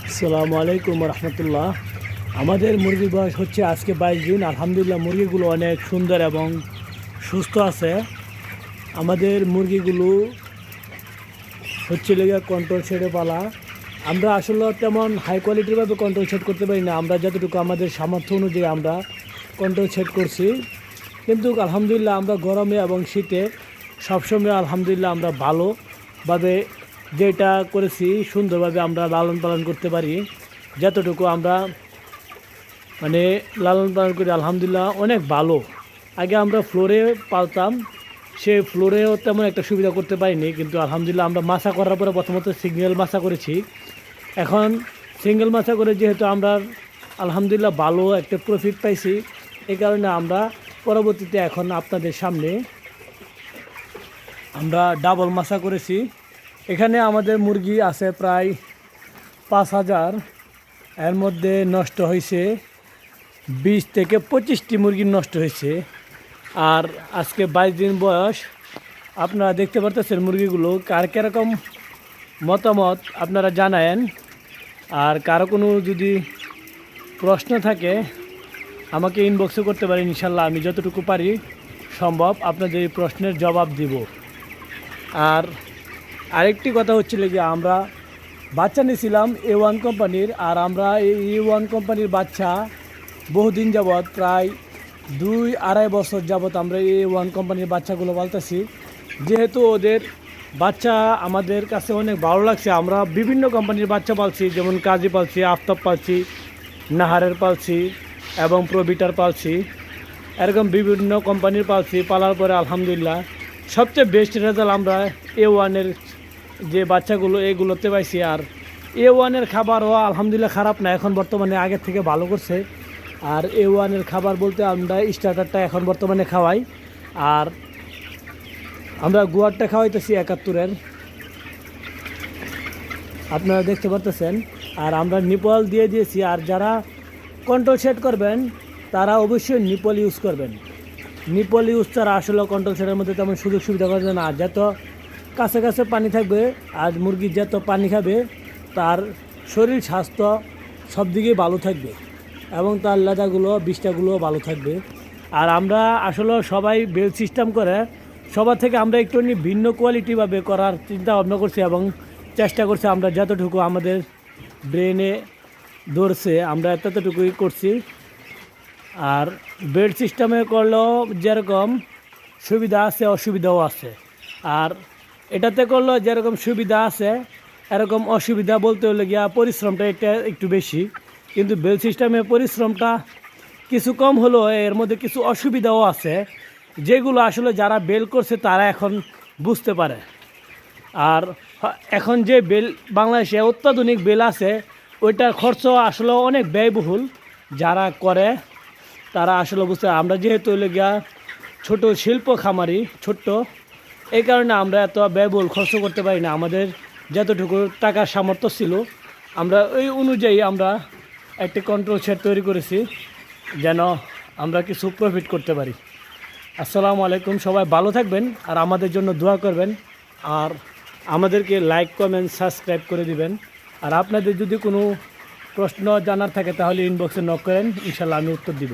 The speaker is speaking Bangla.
আসসালামু আলাইকুম রহমতুল্লাহ। আমাদের মুরগির বয়স হচ্ছে আজকে 22 দিন। আলহামদুলিল্লাহ মুরগিগুলো অনেক সুন্দর এবং সুস্থ আছে। আমাদের মুরগিগুলো হচ্ছে লেগে কন্ট্রোল শেডে পালা। আমরা আসলে তেমন হাই কোয়ালিটিরভাবে কন্ট্রোল সেট করতে পারি না। আমরা যতটুকু আমাদের সামর্থ্য অনুযায়ী আমরা কন্ট্রোল সেট করছি, কিন্তু আলহামদুলিল্লাহ আমরা গরমে এবং শীতে সবসময় আলহামদুলিল্লাহ আমরা ভালোভাবে যেটা করেছি সুন্দরভাবে আমরা লালন পালন করতে পারি। যতটুকু আমরা লালন পালন করি আলহামদুলিল্লাহ অনেক ভালো। আগে আমরা ফ্লোরে পালতাম, সে ফ্লোরেও তেমন একটা সুবিধা করতে পারিনি, কিন্তু আলহামদুলিল্লাহ আমরা মাছা করার পরে প্রথমত সিঙ্গেল মাছা করেছি। এখন সিঙ্গেল মাছা করে যেহেতু আমরা আলহামদুলিল্লাহ ভালো একটা প্রফিট পাইছি, এই কারণে আমরা পরবর্তীতে এখন আপনাদের সামনে আমরা ডাবল মাছা করেছি। এখানে আমাদের মুরগি আছে প্রায় 5,000। এর মধ্যে নষ্ট হয়েছে 20 থেকে 25টি মুরগি নষ্ট হয়েছে। আর আজকে 22 দিন বয়স। আপনারা দেখতে পারতেছেন মুরগিগুলো। কার কীরকম মতামত আপনারা জানায়েন। আর কারো কোনো যদি প্রশ্ন থাকে আমাকে ইনবক্সও করতে পারেন। ইনশাল্লাহ আমি যতটুকু পারি সম্ভব আপনাদের এই প্রশ্নের জবাব দিব। আর আরেকটি কথা হচ্ছিল যে আমরা বাচ্চা নিয়েছিলাম A1 কোম্পানির। আর আমরা এই A1 কোম্পানির বাচ্চা বহুদিন যাবৎ প্রায় 2-2.5 বছর যাবৎ আমরা A1 কোম্পানির বাচ্চাগুলো পালতেছি। যেহেতু ওদের বাচ্চা আমাদের কাছে অনেক ভালো লাগছে, আমরা বিভিন্ন কোম্পানির বাচ্চা পালছি, যেমন কাজী পালছি, আফতাব পালছি, নাহারের পালছি এবং প্রবিটার পালছি। এরকম বিভিন্ন কোম্পানির পালছি। পালার পরে আলহামদুলিল্লাহ সবচেয়ে বেস্ট রেজাল্ট আমরা A1-এর যে বাচ্চাগুলো এগুলোতে পাইছি। আর A1-এর খাবারও আলহামদুলিল্লাহ খারাপ না, এখন বর্তমানে আগের থেকে ভালো করছে। আর A1-এর খাবার বলতে আমরা স্টার্টারটা এখন বর্তমানে খাওয়াই। আর আমরা গুয়ারটা খাওয়াইতেছি 71-এর, আপনারা দেখতে পারতেছেন। আর আমরা নিপল দিয়ে দিয়েছি। আর যারা কন্ট্রোল সেট করবেন তারা অবশ্যই নিপল ইউজ করবেন। নিপল ইউজ ছাড়া আসলে কন্ট্রোল সেটের মধ্যে তেমন সুযোগ সুবিধা করবে না। যত কাছে কাছে পানি থাকবে আর মুরগি যত পানি খাবে তার শরীর স্বাস্থ্য সব দিকেই ভালো থাকবে এবং তার লেদাগুলো বিষ্ঠাগুলো ভালো থাকবে। আর আমরা আসলে সবাই বেল সিস্টেম করে সবার থেকে আমরা একটু ভিন্ন কোয়ালিটিভাবে করার চিন্তা ভাবনা করছি এবং চেষ্টা করছি। আমরা যতটুকু আমাদের ব্রেনে ধরছে আমরা ততটুকুই করছি। আর বেড সিস্টেমে করলেও যেরকম সুবিধা আছে অসুবিধাও আছে। আর এটাতে করলেও যেরকম সুবিধা আছে এরকম অসুবিধা বলতে হলে গিয়া পরিশ্রমটা এটা একটু বেশি, কিন্তু বেল সিস্টেমে পরিশ্রমটা কিছু কম হলেও এর মধ্যে কিছু অসুবিধাও আছে, যেগুলো আসলে যারা বেল করছে তারা এখন বুঝতে পারে। আর এখন যে বেল বাংলাদেশে অত্যাধুনিক বেল আছে ওইটার খরচ আসলে অনেক ব্যয়বহুল। যারা করে তারা আসলে বুঝতে, আমরা যেহেতু গিয়া ছোট শিল্প খামারি ছোট্ট, এই কারণে আমরা এত ব্যয়বহুল খরচ করতে পারি না। আমাদের যতটুকু টাকার সামর্থ্য ছিল আমরা ওই অনুযায়ী আমরা একটি কন্ট্রোল সেট তৈরি করেছি যেন আমরা কিছু প্রফিট করতে পারি। আসসালামু আলাইকুম, সবাই ভালো থাকবেন আর আমাদের জন্য দোয়া করবেন। আর আমাদেরকে লাইক কমেন্ট সাবস্ক্রাইব করে দিবেন। আর আপনাদের যদি কোনো প্রশ্ন জানার থাকে তাহলে ইনবক্সে নক করেন, ইনশাল্লাহ আমি উত্তর দিব।